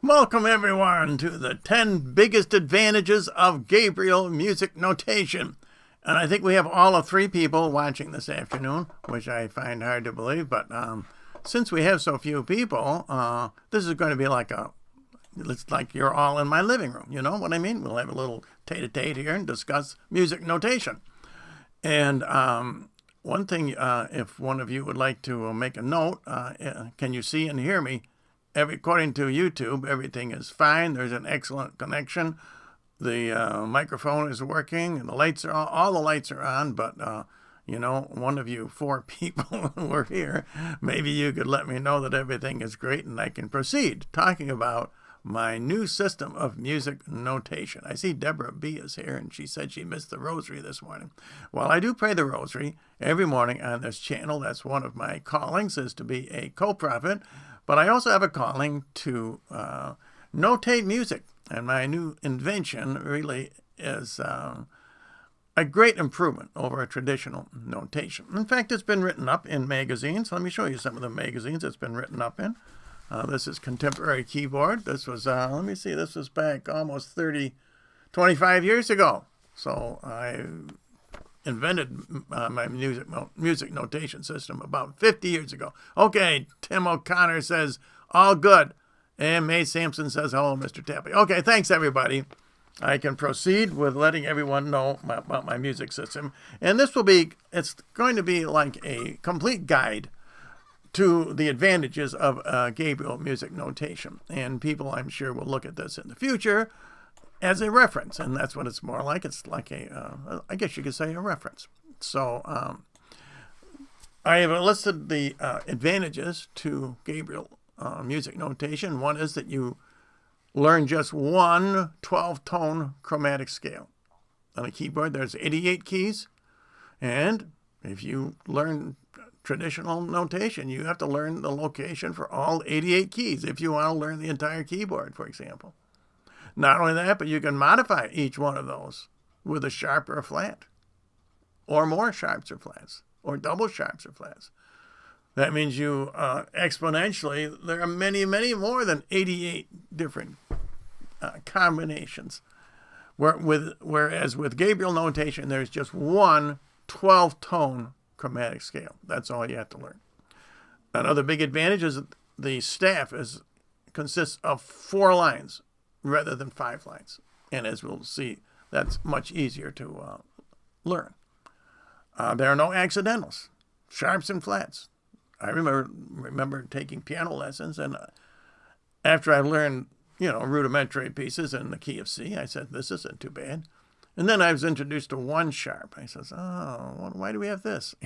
Welcome everyone to the 10 biggest advantages of Gabriel music notation. And I think we have all of 3 people watching this afternoon, which I find hard to believe. But since we have so few people, this is going to be it's like you're all in my living room. You know what I mean? We'll have a little tete-a-tete here and discuss music notation. And one thing, if one of you would like to make a note, can you see and hear me? According to YouTube, everything is fine. There's an excellent connection. The microphone is working, and the lights are all the lights are on. But one of you 4 people who are here, maybe you could let me know that everything is great, and I can proceed talking about my new system of music notation. I see Deborah B is here, and she said she missed the rosary this morning. Well, I do pray the rosary every morning on this channel. That's one of my callings, is to be a co-prophet. But I also have a calling to notate music. And my new invention really is a great improvement over a traditional notation. In fact, it's been written up in magazines. Let me show you some of the magazines it's been written up in. This is Contemporary Keyboard. This was, this was back almost 25 years ago. So I invented my music notation system about 50 years ago. Okay, Tim O'Connor says, all good. And May Sampson says, hello, Mr. Tappy. Okay, thanks, everybody. I can proceed with letting everyone know about my music system. And it's going to be like a complete guide to the advantages of Gabriel music notation. And people, I'm sure, will look at this in the future as a reference, and that's what it's more like. It's like I guess you could say a reference. So I have listed the advantages to Gabriel music notation. One is that you learn just one 12-tone chromatic scale. On a keyboard, there's 88 keys, and if you learn traditional notation, you have to learn the location for all 88 keys if you want to learn the entire keyboard, for example. Not only that, but you can modify each one of those with a sharp or a flat, or more sharps or flats, or double sharps or flats. That means you exponentially, there are many, many more than 88 different combinations. Whereas with Gabriel notation, there's just one 12-tone chromatic scale. That's all you have to learn. Another big advantage is that the staff consists of 4 lines rather than 5 lines. And as we'll see, that's much easier to learn. There are no accidentals, sharps and flats. I remember taking piano lessons, and after I learned, rudimentary pieces in the key of C, I said, this isn't too bad. And then I was introduced to 1 sharp. I said, why do we have this?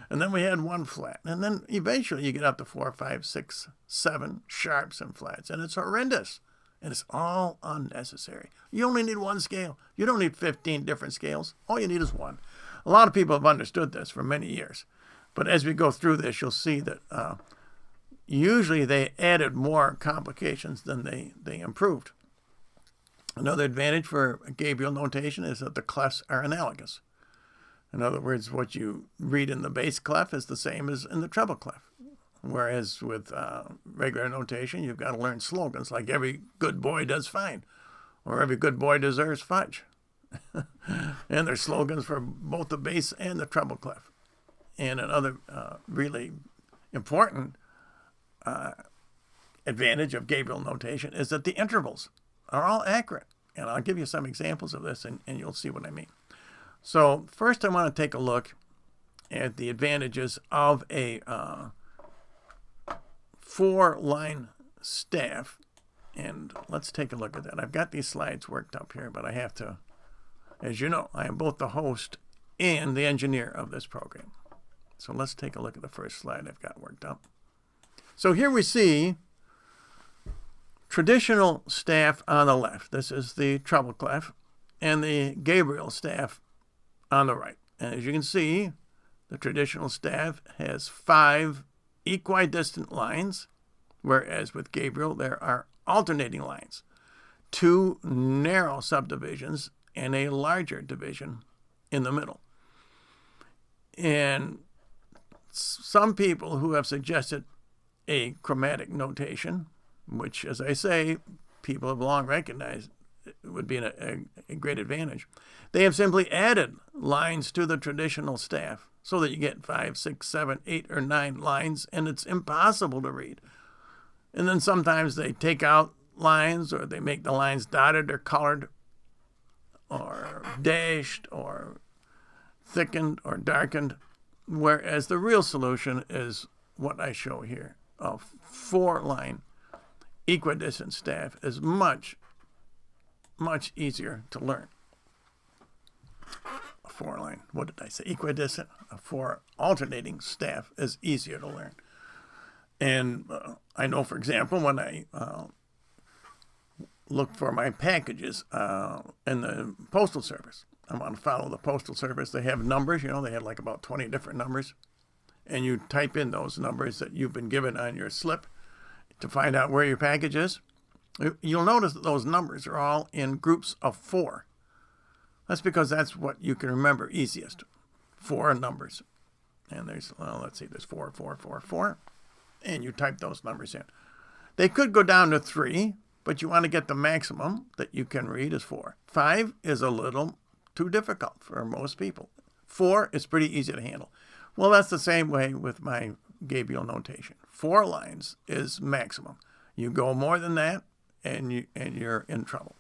And then we had 1 flat. And then eventually you get up to 4, 5, 6, 7 sharps and flats, and it's horrendous. And it's all unnecessary. You only need 1 scale. You don't need 15 different scales. All you need is 1. A lot of people have understood this for many years. But as we go through this, you'll see that usually they added more complications than they improved. Another advantage for Gabriel notation is that the clefs are analogous. In other words, what you read in the bass clef is the same as in the treble clef. Whereas with regular notation, you've got to learn slogans like every good boy does fine, or every good boy deserves fudge. And there's slogans for both the bass and the treble clef. And another really important advantage of Gabriel notation is that the intervals are all accurate. And I'll give you some examples of this, and you'll see what I mean. So first I want to take a look at the advantages of a 4-line staff, and let's take a look at that. I've got these slides worked up here, but I have to, as you know, I am both the host and the engineer of this program. So let's take a look at the first slide I've got worked up. So here we see traditional staff on the left. This is the treble clef, and the Gabriel staff on the right. And as you can see, the traditional staff has 5 equidistant lines, whereas with Gabriel there are alternating lines, 2 narrow subdivisions, and a larger division in the middle. And some people who have suggested a chromatic notation which, as I say, people have long recognized would be a great advantage. They have simply added lines to the traditional staff so that you get 5, 6, 7, 8, or 9 lines, and it's impossible to read. And then sometimes they take out lines, or they make the lines dotted or colored or dashed or thickened or darkened, whereas the real solution is what I show here. A 4-line equidistant staff is much easier to learn. A 4-line, what did I say? Equidistant, a 4 alternating staff is easier to learn. And I know, for example, when I look for my packages in the Postal Service, I want to follow the Postal Service. They have numbers, they have like about 20 different numbers. And you type in those numbers that you've been given on your slip to find out where your package is. You'll notice that those numbers are all in groups of 4. That's because that's what you can remember easiest. 4 numbers. And there's 4, 4, 4, 4. And you type those numbers in. They could go down to 3, but you want to get the maximum that you can read is 4. 5 is a little too difficult for most people. 4 is pretty easy to handle. Well, that's the same way with my Gabriel notation. 4 lines is maximum. You go more than that, and you're in trouble.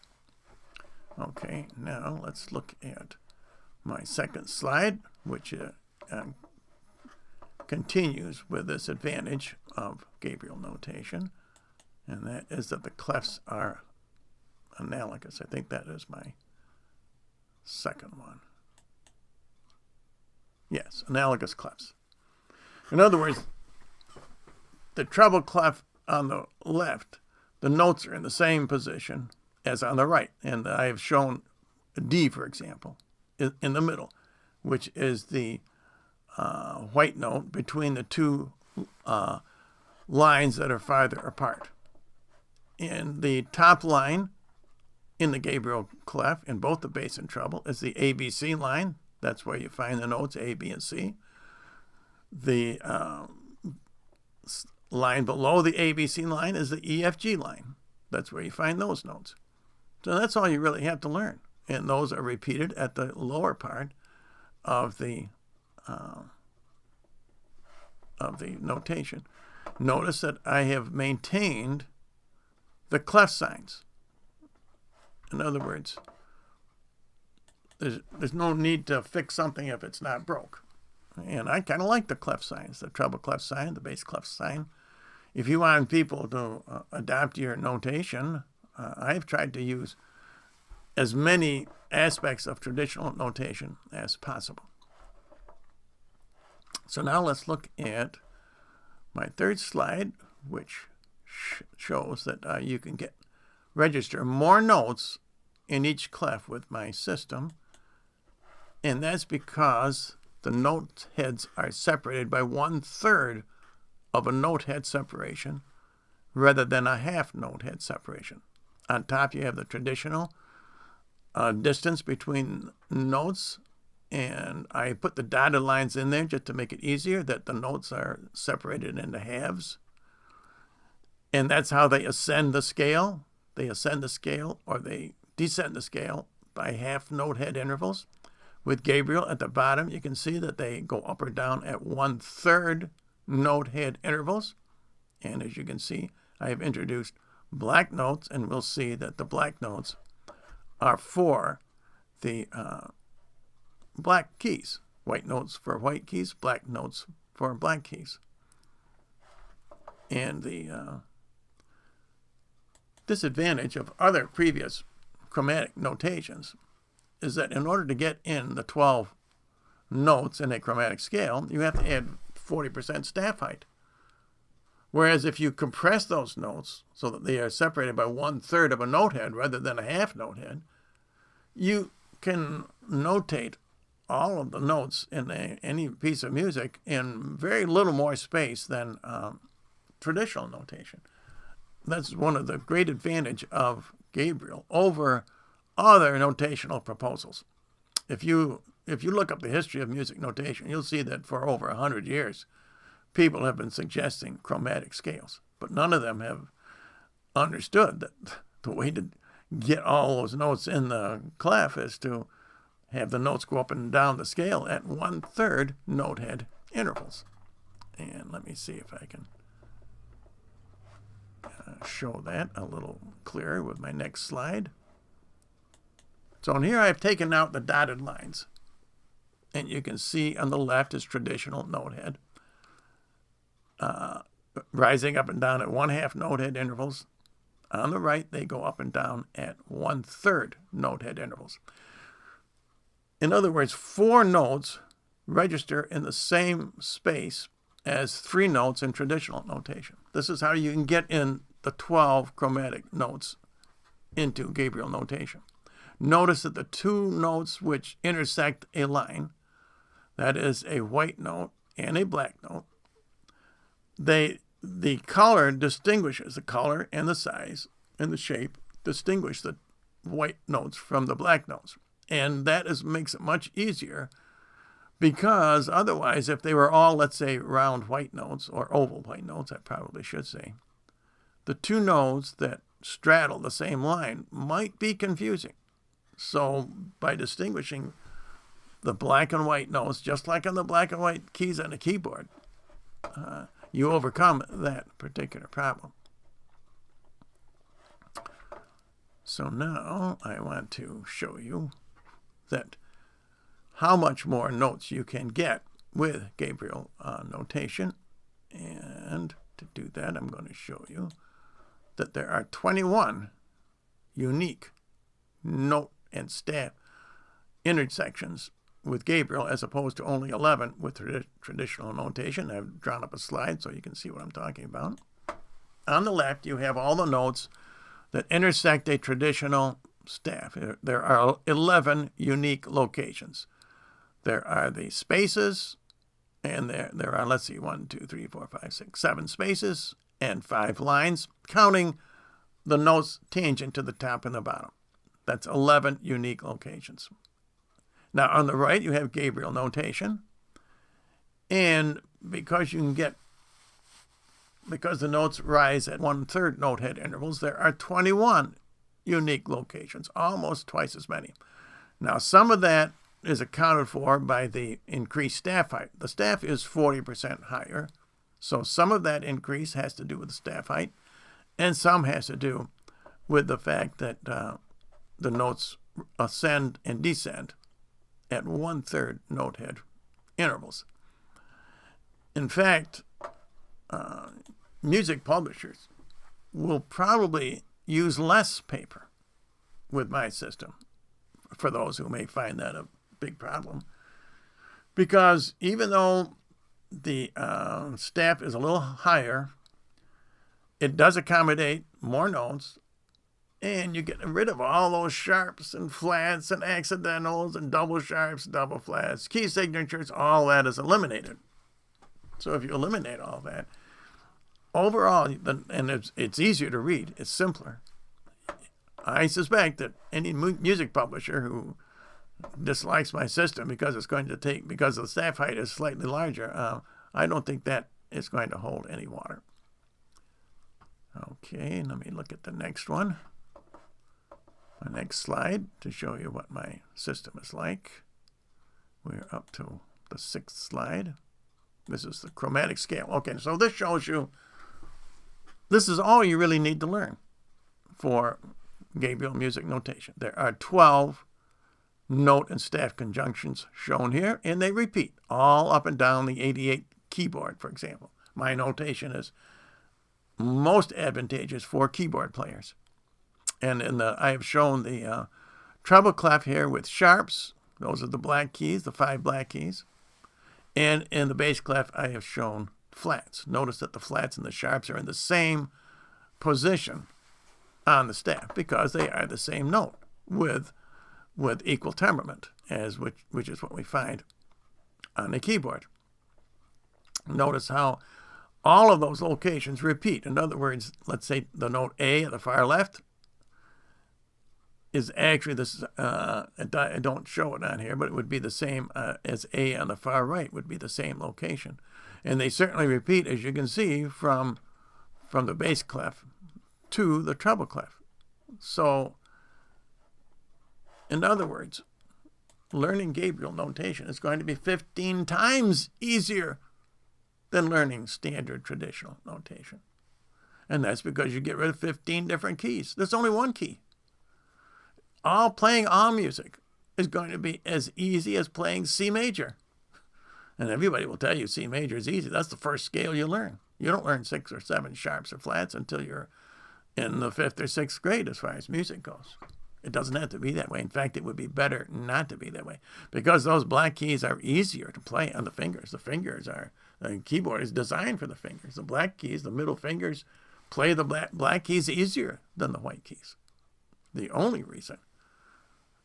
Okay, now let's look at my second slide, which continues with this advantage of Gabriel notation, and that is that the clefs are analogous. I think that is my second one. Yes, analogous clefs. In other words, the treble clef on the left, the notes are in the same position as on the right. And I have shown D, for example, in the middle, which is the white note between the 2 lines that are farther apart. And the top line in the Gabriel clef, in both the bass and treble, is the ABC line. That's where you find the notes A, B, and C. The line below the ABC line is the EFG line. That's where you find those notes. So that's all you really have to learn. And those are repeated at the lower part of the notation. Notice that I have maintained the clef signs. In other words, there's no need to fix something if it's not broke. And I kind of like the clef signs, the treble clef sign, the bass clef sign. If you want people to adapt your notation, I've tried to use as many aspects of traditional notation as possible. So now let's look at my third slide, which shows that you can register more notes in each clef with my system. And that's because the note heads are separated by 1/3 of a note head separation rather than a half note head separation. On top you have the traditional distance between notes, and I put the dotted lines in there just to make it easier that the notes are separated into halves. And that's how they ascend the scale. They ascend the scale or they descend the scale by half note head intervals. With Gabriel at the bottom, you can see that they go up or down at 1/3 note head intervals. And as you can see, I have introduced black notes, and we'll see that the black notes are for the black keys. White notes for white keys, black notes for black keys. And the disadvantage of other previous chromatic notations is that in order to get in the 12 notes in a chromatic scale, you have to add 40% staff height. Whereas if you compress those notes so that they are separated by 1/3 of a note head rather than a half note head, you can notate all of the notes in any piece of music in very little more space than traditional notation. That's one of the great advantage of Gabriel over other notational proposals. If you look up the history of music notation, you'll see that for over 100 years, people have been suggesting chromatic scales, but none of them have understood that the way to get all those notes in the clef is to have the notes go up and down the scale at 1/3 note head intervals. And let me see if I can show that a little clearer with my next slide. So in here I've taken out the dotted lines. And you can see on the left is traditional note head. Rising up and down at 1/2 note head intervals. On the right, they go up and down at 1/3 note head intervals. In other words, 4 notes register in the same space as 3 notes in traditional notation. This is how you can get in the 12 chromatic notes into Gabriel notation. Notice that the 2 notes which intersect a line, that is a white note and a black note, the color distinguishes, the color and the size and the shape distinguish the white notes from the black notes. And that makes it much easier, because otherwise, if they were all, let's say, round white notes, or oval white notes, I probably should say, the 2 notes that straddle the same line might be confusing. So by distinguishing the black and white notes, just like on the black and white keys on the keyboard, you overcome that particular problem. So now I want to show you that how much more notes you can get with Gabriel notation. And to do that, I'm going to show you that there are 21 unique note and staff intersections with Gabriel, as opposed to only 11 with traditional notation. I've drawn up a slide so you can see what I'm talking about. On the left, you have all the notes that intersect a traditional staff. There are 11 unique locations. There are the spaces, and there are, let's see, 1, 2, 3, 4, 5, 6, 7 spaces and 5 lines, counting the notes tangent to the top and the bottom. That's 11 unique locations. Now, on the right, you have Gabriel notation. And because the notes rise at 1/3 note head intervals, there are 21 unique locations, almost twice as many. Now, some of that is accounted for by the increased staff height. The staff is 40% higher, so some of that increase has to do with the staff height, and some has to do with the fact that the notes ascend and descend at 1/3 note head intervals. In fact, music publishers will probably use less paper with my system, for those who may find that a big problem, because even though the staff is a little higher, it does accommodate more notes, and you get rid of all those sharps and flats and accidentals and double sharps, double flats, key signatures. All that is eliminated. So if you eliminate all that, overall, and it's easier to read, it's simpler. I suspect that any music publisher who dislikes my system because the staff height is slightly larger, I don't think that is going to hold any water. Okay, let me look at the next one. My next slide to show you what my system is like. We're up to the 6th slide. This is the chromatic scale. Okay, so this shows you, this is all you really need to learn for Gabriel music notation. There are 12 note and staff conjunctions shown here, and they repeat all up and down the 88 keyboard, for example. My notation is most advantageous for keyboard players. And I have shown the treble clef here with sharps. Those are the black keys, the 5 black keys. And in the bass clef, I have shown flats. Notice that the flats and the sharps are in the same position on the staff because they are the same note with equal temperament, which is what we find on the keyboard. Notice how all of those locations repeat. In other words, let's say the note A at the far left is actually this. I don't show it on here, but it would be the same as A on the far right would be the same location, and they certainly repeat, as you can see from the bass clef to the treble clef. So, in other words, learning Gabriel notation is going to be 15 times easier than learning standard traditional notation. And that's because you get rid of 15 different keys. There's only one key. Playing all music is going to be as easy as playing C major. And everybody will tell you C major is easy. That's the first scale you learn. You don't learn 6 or 7 sharps or flats until you're in the 5th or 6th grade as far as music goes. It doesn't have to be that way. In fact, it would be better not to be that way, because those black keys are easier to play on the fingers. The keyboard is designed for the fingers. The black keys, the middle fingers, play the black keys easier than the white keys. The only reason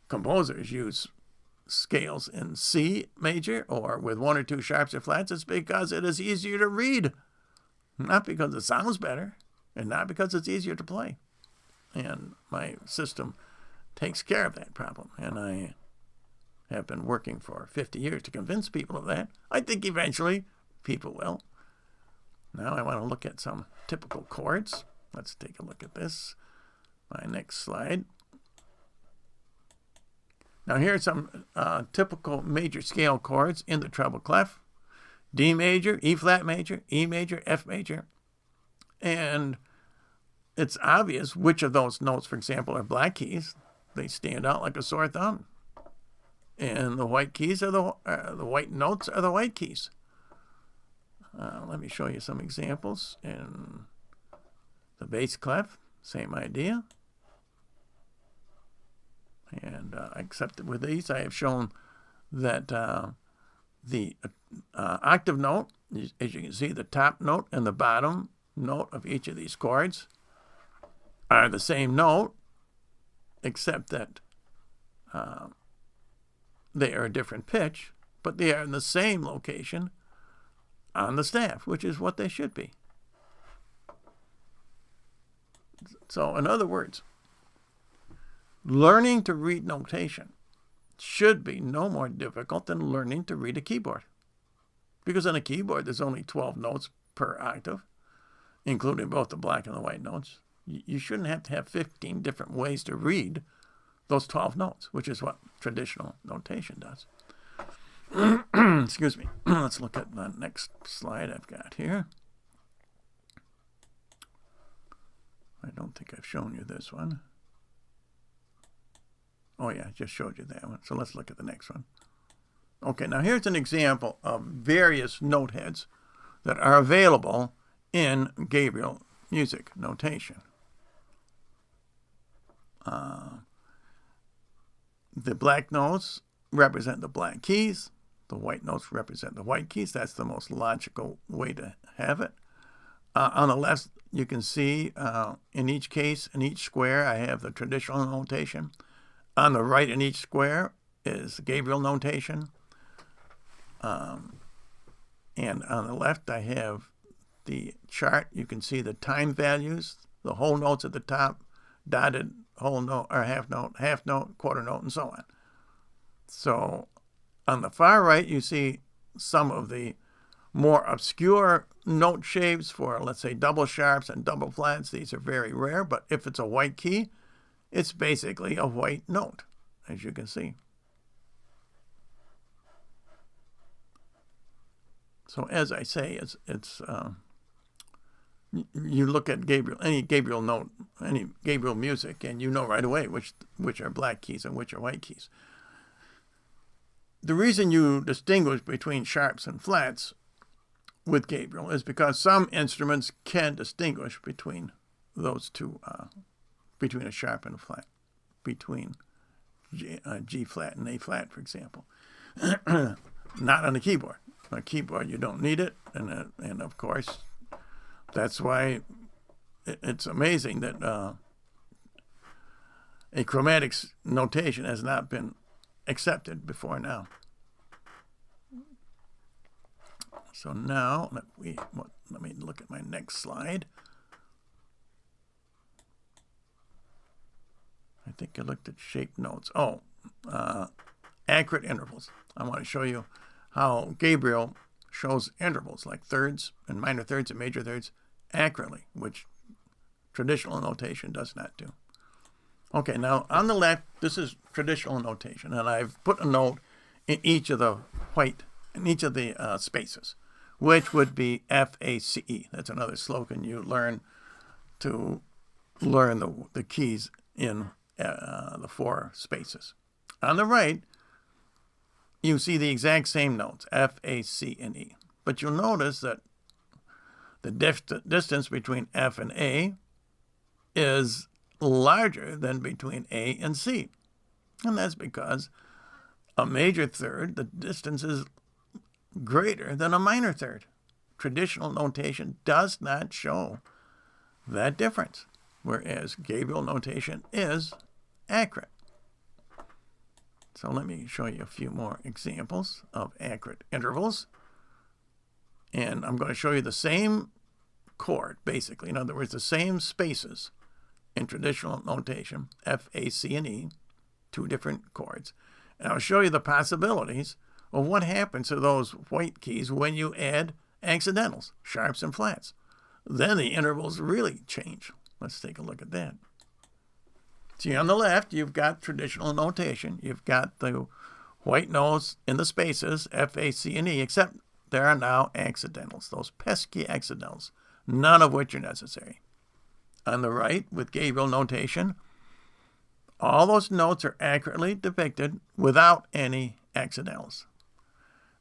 composers use scales in C major or with 1 or 2 sharps or flats is because it is easier to read, not because it sounds better, and not because it's easier to play. And my system takes care of that problem, and I have been working for 50 years to convince people of that. I think eventually people will. Now I want to look at some typical chords. Let's take a look at this. My next slide. Now here are some typical major scale chords in the treble clef. D major, E flat major, E major, F major. And it's obvious which of those notes, for example, are black keys. They stand out like a sore thumb. And the white keys are the white notes are the white keys. Let me show you some examples. In the bass clef, same idea. And except with these, I have shown that the octave note, as you can see, the top note and the bottom note of each of these chords are the same note, except that they are a different pitch, but they are in the same location on the staff, which is what they should be. So, in other words, learning to read notation should be no more difficult than learning to read a keyboard. Because on a keyboard, there's only 12 notes per octave, including both the black and the white notes. You shouldn't have to have 15 different ways to read those 12 notes, which is what traditional notation does. Excuse me. Let's look at the next slide I've got here. I don't think I've shown you this one. Oh yeah, I just showed you that one. So let's look at the next one. Okay, now here's an example of various note heads that are available in Gabriel music notation. The black notes represent the black keys. The white notes represent the white keys. That's the most logical way to have it. On the left, you can see in each case, in each square, I have the traditional notation. On the right in each square is Gabriel notation. And on the left, I have the chart. You can see the time values, the whole notes at the top, dotted whole note or half note, quarter note, and so on. So on the far right, you see some of the more obscure note shapes for, let's say, double sharps and double flats. These are very rare, but if it's a white key, it's basically a white note, as you can see. So as I say, it's you look at Gabriel, any Gabriel note, any Gabriel music, and you know right away which are black keys and which are white keys. The reason you distinguish between sharps and flats with Gabriel is because some instruments can distinguish between those two, between a sharp and a flat, between G flat and A flat, for example. Not on a keyboard. On a keyboard, you don't need it, and of course, that's why it's amazing that a chromatic notation has not been accepted before now. So now, let me look at my next slide. I think I looked at shaped notes. Oh, accurate intervals. I want to show you how Gabriel shows intervals like thirds and minor thirds and major thirds accurately, which Traditional notation does not do. Okay, now on the left, this is traditional notation, and I've put a note in each of the spaces, which would be F-A-C-E. That's another slogan you learn to learn the keys in the 4 spaces. On the right, you see the exact same notes, F, A, C, and E. But you'll notice that the distance between F and A is larger than between A and C. And that's because a major third, the distance is greater than a minor third. Traditional notation does not show that difference, whereas Gabriel notation is accurate. So let me show you a few more examples of accurate intervals. And I'm going to show you the same chord, basically. In other words, the same spaces in traditional notation, F, A, C, and E, 2 different chords. And I'll show you the possibilities of what happens to those white keys when you add accidentals, sharps and flats. Then the intervals really change. Let's take a look at that. See, on the left, you've got traditional notation. You've got the white notes in the spaces, F, A, C, and E, except there are now accidentals, those pesky accidentals, none of which are necessary. On the right, with Gabriel notation, all those notes are accurately depicted without any accidentals.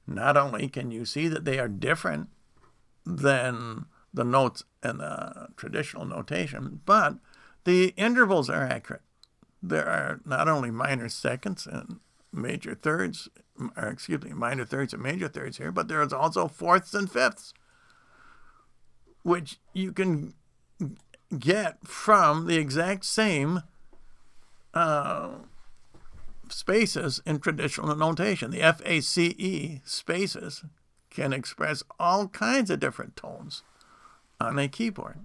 Not only can you see that they are different than the notes in the traditional notation, but the intervals are accurate. There are not only minor seconds and major thirds, minor thirds and major thirds here, but there's also fourths and fifths, which you can get from the exact same spaces in traditional notation. The F-A-C-E spaces can express all kinds of different tones on a keyboard.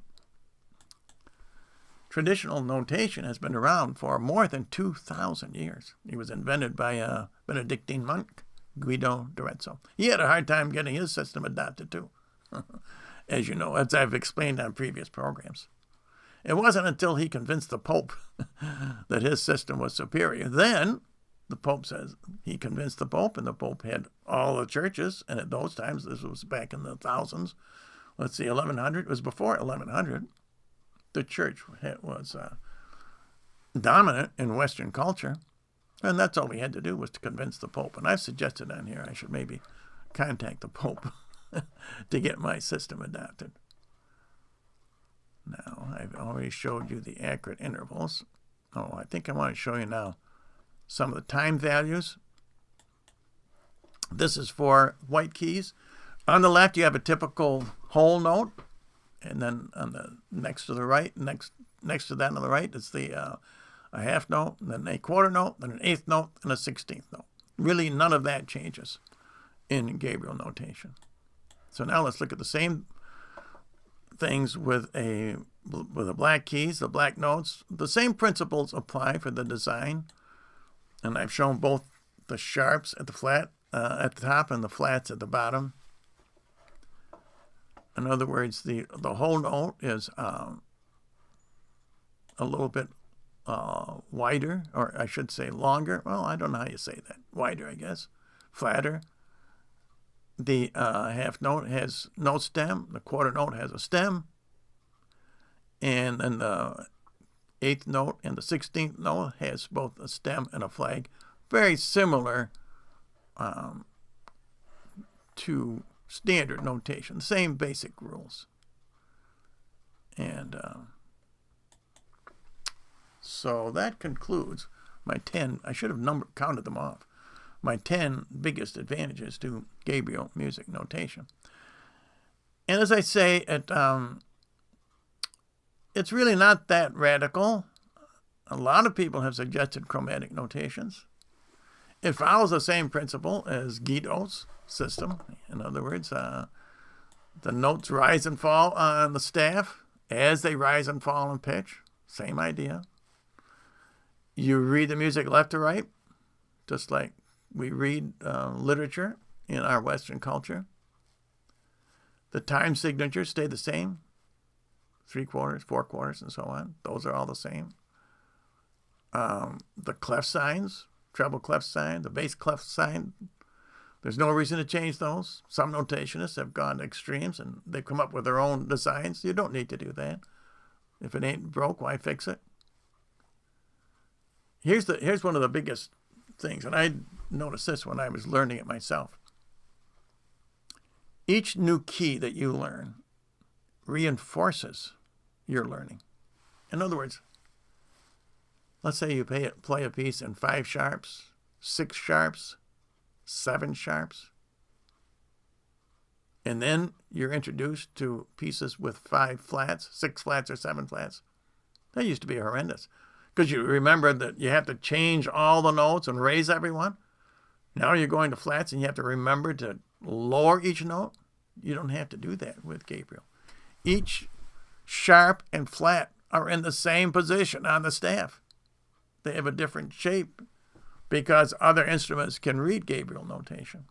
Traditional notation has been around for more than 2,000 years. It was invented by a Benedictine monk, Guido d'Arezzo. He had a hard time getting his system adopted too, as you know, as I've explained on previous programs. It wasn't until he convinced the Pope that his system was superior. Then the Pope says he convinced the Pope, and the Pope had all the churches, and at those times, this was back in the thousands, let's see, 1100, it was before 1100, the church was dominant in Western culture, and that's all we had to do was to convince the Pope. And I've suggested on here I should maybe contact the Pope to get my system adopted. Now, I've already showed you the accurate intervals. Oh, I think I want to show you now some of the time values. This is for white keys. On the left, you have a typical whole note. And then on the next to the right, next to that on the right, it's a half note, then a quarter note, then an eighth note, and a 16th note. Really, none of that changes in Gabriel notation. So now let's look at the same things with the black keys, the black notes. The same principles apply for the design, and I've shown both the sharps at the top and the flats at the bottom. In other words, the whole note is a little bit wider, or I should say longer. Well, I don't know how you say that. Wider, I guess. Flatter. The half note has no stem. The quarter note has a stem. And then the eighth note and the 16th note has both a stem and a flag. Very similar to standard notation, same basic rules. And so that concludes my 10, I should have counted them off, my 10 biggest advantages to Gabriel music notation. And as I say, it's really not that radical. A lot of people have suggested chromatic notations. It follows the same principle as Guido's system. In other words, the notes rise and fall on the staff as they rise and fall in pitch. Same idea. You read the music left to right, just like we read literature in our Western culture. The time signatures stay the same. 3/4, 4/4, and so on. Those are all the same. The clef signs, treble clef sign, the bass clef sign, there's no reason to change those. Some notationists have gone to extremes and they've come up with their own designs. You don't need to do that. If it ain't broke, why fix it? Here's one of the biggest things, and I noticed this when I was learning it myself. Each new key that you learn reinforces your learning. In other words, let's say you play a piece in 5 sharps, 6 sharps, 7 sharps, and then you're introduced to pieces with 5 flats, 6 flats, or 7 flats. That used to be horrendous because you remember that you have to change all the notes and raise everyone. Now you're going to flats and you have to remember to lower each note. You don't have to do that with Gabriel. Each sharp and flat are in the same position on the staff. They have a different shape because other instruments can read Gabriel notation.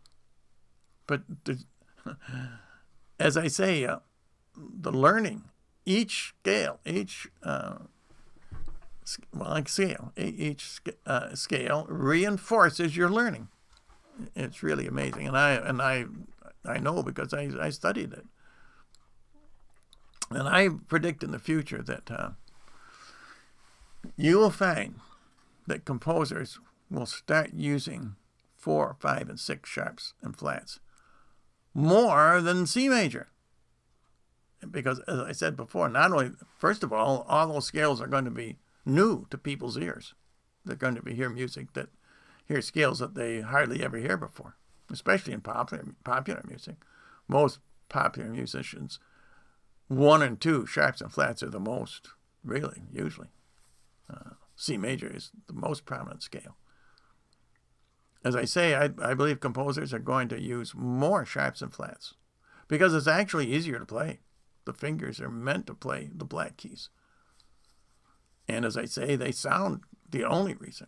But as I say, the learning, each scale, each scale reinforces your learning. It's really amazing, and I know because I studied it, and I predict in the future that you will find that composers will start using 4, 5, and 6 sharps and flats more than C major. Because, as I said before, not only, first of all those scales are going to be new to people's ears. They're going to hear scales that they hardly ever hear before, especially in popular music. Most popular musicians, 1 and 2 sharps and flats are the most, really, usually. C major is the most prominent scale. As I say, I believe composers are going to use more sharps and flats because it's actually easier to play. The fingers are meant to play the black keys. And as I say, they sound the only reason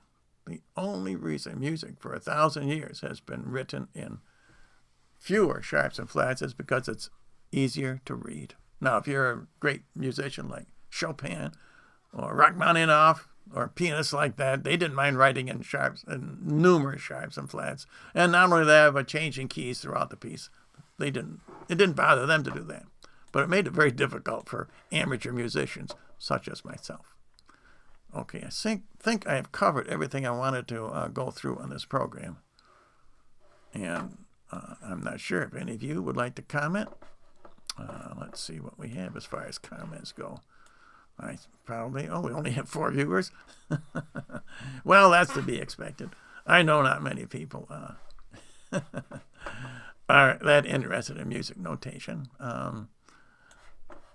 music for 1,000 years has been written in fewer sharps and flats is because it's easier to read. Now, if you're a great musician like Chopin or Rachmaninoff or pianists like that, they didn't mind writing in sharps and numerous sharps and flats. And not only that, but changing keys throughout the piece. It didn't bother them to do that. But it made it very difficult for amateur musicians such as myself. Okay, I think I have covered everything I wanted to go through on this program. And I'm not sure if any of you would like to comment. Let's see what we have as far as comments go. We only have 4 viewers. Well, that's to be expected. I know not many people are that interested in music notation.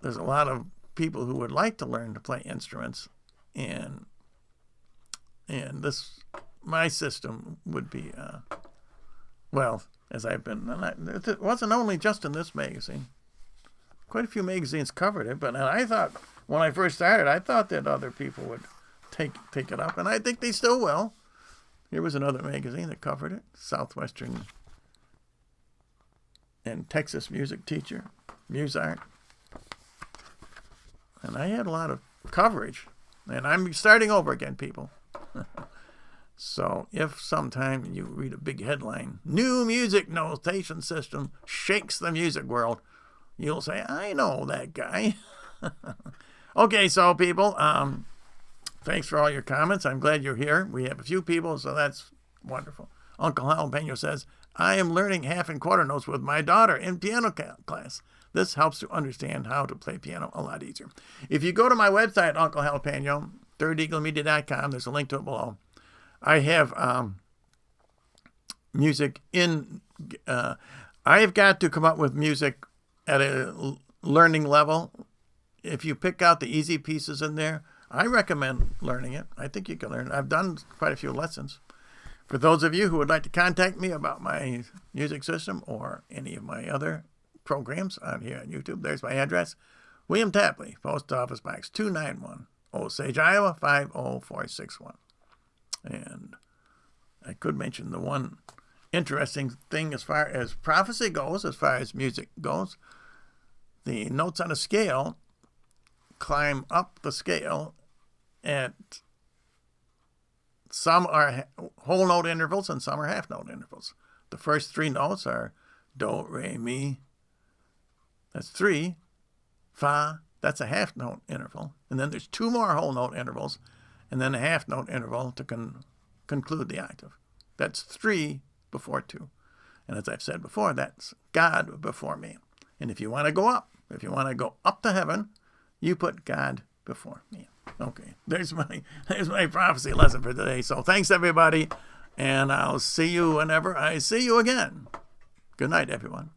There's a lot of people who would like to learn to play instruments, and my system would be, as I've been, it wasn't only just in this magazine. Quite a few magazines covered it, but I thought, when I first started, I thought that other people would take it up, and I think they still will. Here was another magazine that covered it, Southwestern and Texas Music Teacher, MuseArt. And I had a lot of coverage, and I'm starting over again, people. So if sometime you read a big headline, "New Music Notation System Shakes the Music World," you'll say, I know that guy. Okay, so people, thanks for all your comments. I'm glad you're here. We have a few people, so that's wonderful. Uncle Jalapeno says, I am learning half and quarter notes with my daughter in piano class. This helps to understand how to play piano a lot easier. If you go to my website, Uncle Jalapeno, thirdeaglemedia.com, there's a link to it below. I have music in, I have got to come up with music at a learning level. If you pick out the easy pieces in there, I recommend learning it. I think you can learn it. I've done quite a few lessons. For those of you who would like to contact me about my music system or any of my other programs on here on YouTube, there's my address. William Tapley, Post Office Box 291, Osage, Iowa 50461. And I could mention the one interesting thing as far as prophecy goes, as far as music goes. The notes on a scale climb up the scale at some are whole note intervals and some are half note intervals. The first three notes are do, re, mi. That's 3. Fa, that's a half note interval. And then there's 2 more whole note intervals and then a half note interval to conclude the octave. That's 3 before 2. And as I've said before, that's God before me. And if you want to go up to heaven, you put God before me. Okay, there's my prophecy lesson for today. So thanks, everybody, and I'll see you whenever I see you again. Good night, everyone.